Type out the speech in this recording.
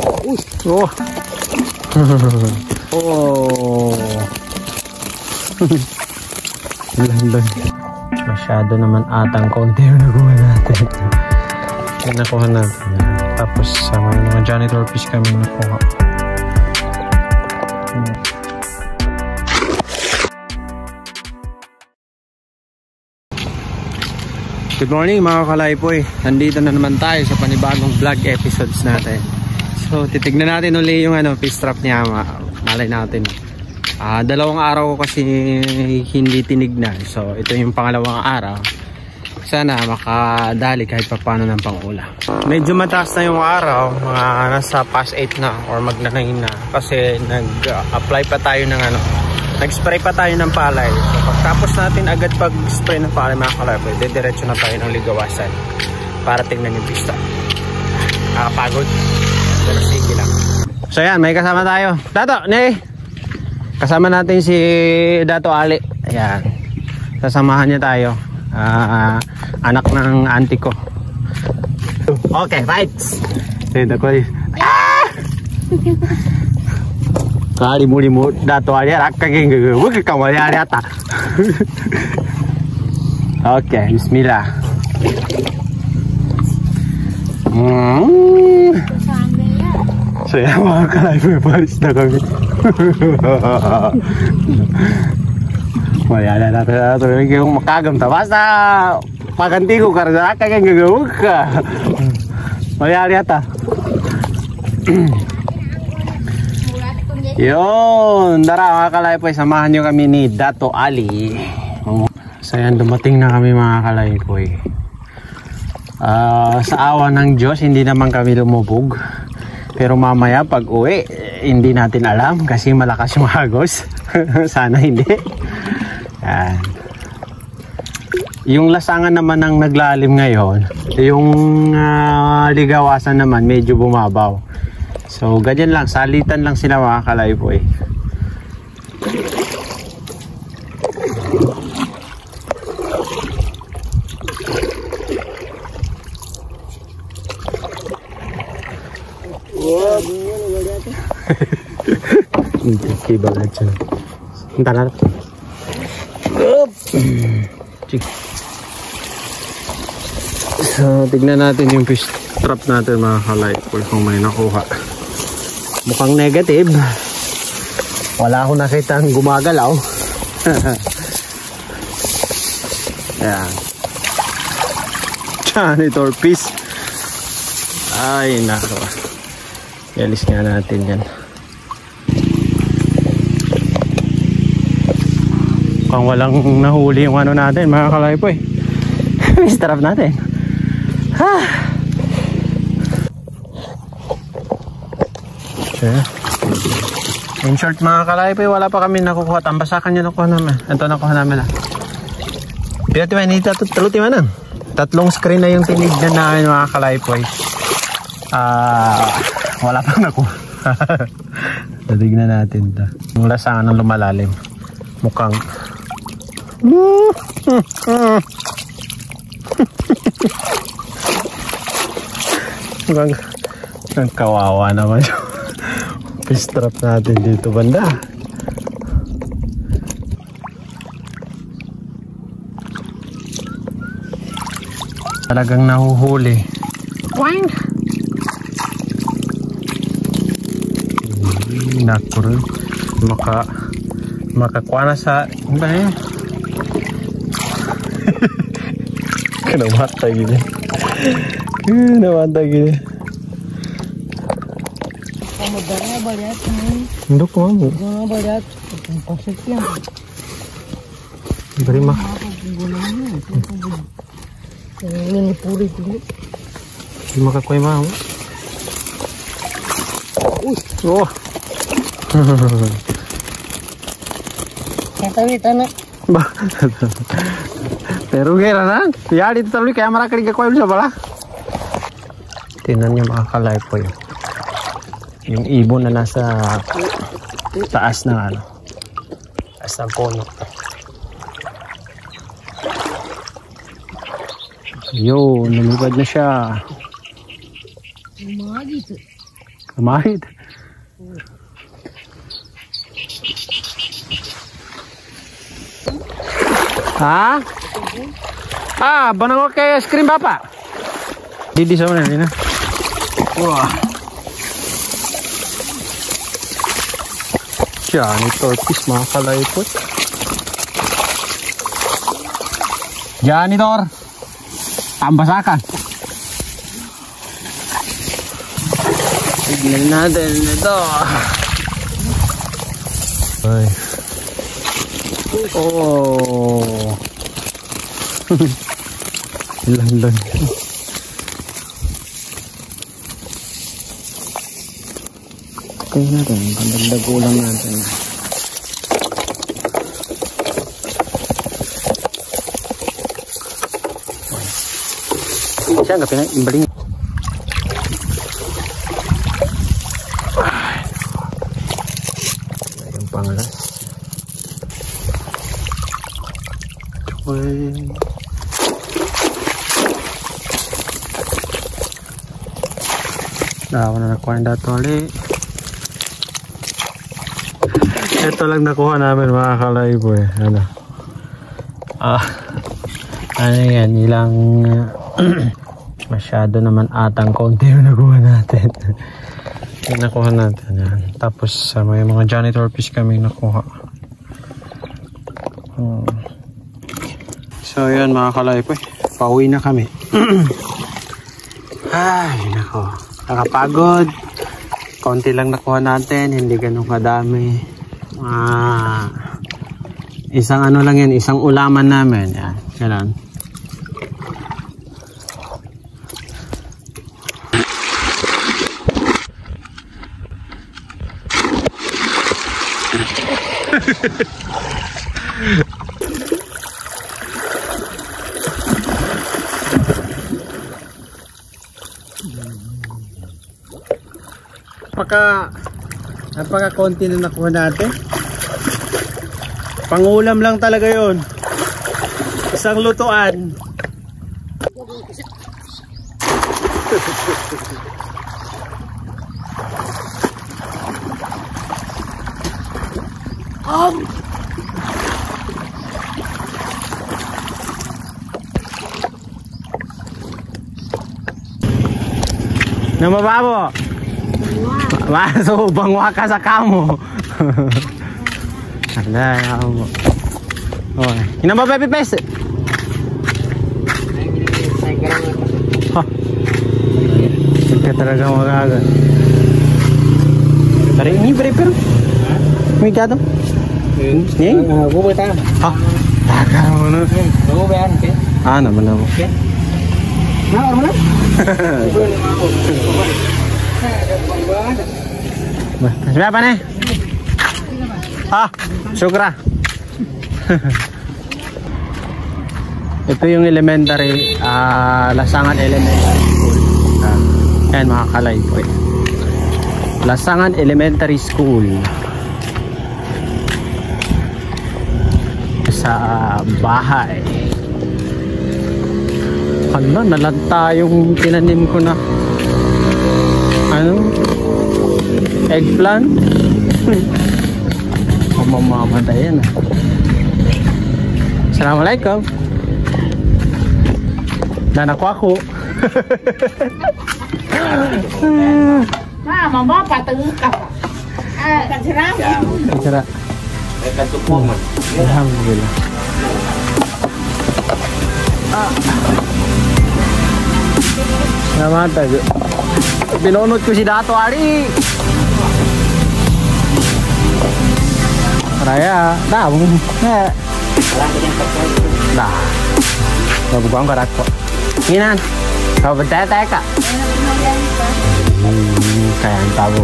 Oh. Oh. Lang. Masyado naman atang konti yung nakuha natin. Yung nakuha natin. Tapos mga janitor fish kami nakuha. Good morning mga kalaypoy. Nandito na naman tayo sa panibagong vlog episodes natin. So titignan natin uli yung fish trap niya. Malay natin. Dalawang araw ko kasi hindi tinignan. So ito yung pangalawang araw. Sana makadali kahit papano ng pang-ulam. Medyo mataas na yung araw. Mga nasa past 8 na or magna-9 na. Kasi nag-apply pa tayo ng nag-spray pa tayo ng palay. So pagtapos natin agad pag-spray ng palay mga kalaypoy, diretso na tayo ng ligawasan para tingnan yung pista. Nakapagod. Pero sige lang. So yan, may kasama tayo. Dato, kasama natin si Dato Ali. Ayan. Sasamahan niya tayo. Anak ng auntie ko. Okay, fights! Kali muli Dato Ali rakkakin buka kamari ata. Okay, bismillah. Saya mga kalaypoy, paris na kami. Mayala natin yung makagamta. Basta paganti ko karena rakkakin gagawag ka. Mayali ata. Yun, tara mga kalaypoy, samahan nyo kami ni Dato Ali. So yan, dumating na kami mga kalaypoy. Sa awa ng Diyos, hindi naman kami lumubog. Pero mamaya pag uwi, hindi natin alam kasi malakas yung hagos. Sana hindi. Yan. Yung lasangan naman ng naglalim ngayon, yung ligawasan naman medyo bumabaw. So ganyan lang, salitan lang sila mga kalaypoy. Hindi banget siya. Entah na. So tignan natin yung fish trap natin mga kalaypoy kung may nakuha. Mukhang negative. Wala akong nakita ang gumagalaw. Ayan. Janitor fish. Ay nako. Yalis nga natin yan. Mukhang walang nahuli yung natin mga kalaypoy. Fish trap natin. In short mga kalaypoy, wala pa kami nakukuha. Tambasakan nyo nakuha namin. Ito nakuha namin Pinati ba, hindi taluti man tatlong screen na yung tinignan namin mga kalaypoy. Wala pa nakuha. Tatignan natin ito. Yung lasangan ng lumalalim. Mukhang mukhang kawawa naman yun. Fish trap natin dito banda. Talagang nahuhuli. Wang! Nakur. Makakuha na sa Kinamatay gini. Kinamatay gini. Modalnya banyak nih. Nduk mau. Banyak. Konsepnya. Beri mah. Ini puri dulu. Maka kue mau. Oh. Tapi tanah. Bah. Pero gera na. Ya dito tali camera kali ka kue bisa bala. Tingnan niyo mga kalaypoy. Yung ibon na nasa taas ng taas ng puno. Yo, lumipad na siya. Kamahit. Ha? Banang kay ice cream Bapak. Didi sa mana ni na. Wah. Janitor fish mga kalaipot. Janitor. Tambasakan. Tignan natin ito. Ay. Oh. Ilang lang. Okay natin. Pandagdag ulang natin. Siya nggak pinay imbaling. Yung pangalas. Daw na nakuha na dato ulit. Ito lang nakuha namin mga kalaybo eh. Ano? Ano yan? Ilang masyado naman atang konti yung nakuha natin. Yung nakuha natin yan. Tapos may mga janitor fish kami nakuha. So yun mga kalaybo eh. Pauwi na kami. Ay nako. Nakapagod. Konti lang nakuha natin. Hindi ganun kadami. Isang ano lang yan. Isang ulaman namin. Yan. Ganun. Napaka konti na nakuha natin. Pangulam lang talaga yon. Isang lutuan. Namababo. Maso bangwa ka sa kamo. Ala, amo. Oh, kinamba Pepe Pes. Ha. Kita talaga magaga. Tari ini pero. May gato. Ni? Bubu ta. Ha. Taga mo na. Bubu ba yan? Naman na mo. Na, ano na? Siapa nih? Syukra. Ito yung elementary, Lasangan Elementary School. Ayan mga kalaybo eh. Lasangan Elementary School. Sa bahay. Hala, nalanta yung tinanim ko na eggplant. Mamamatay yan. Assalamualaikum. Dan ako. Mama pateng ka. Kan serang. Serang. Kan tumpong. Alhamdulillah. Namatay. Binunod ko si Dato Ari. Raya, dah, dah. Babuang karat kok. Inan, kau bertanya kak? Kayak tahu.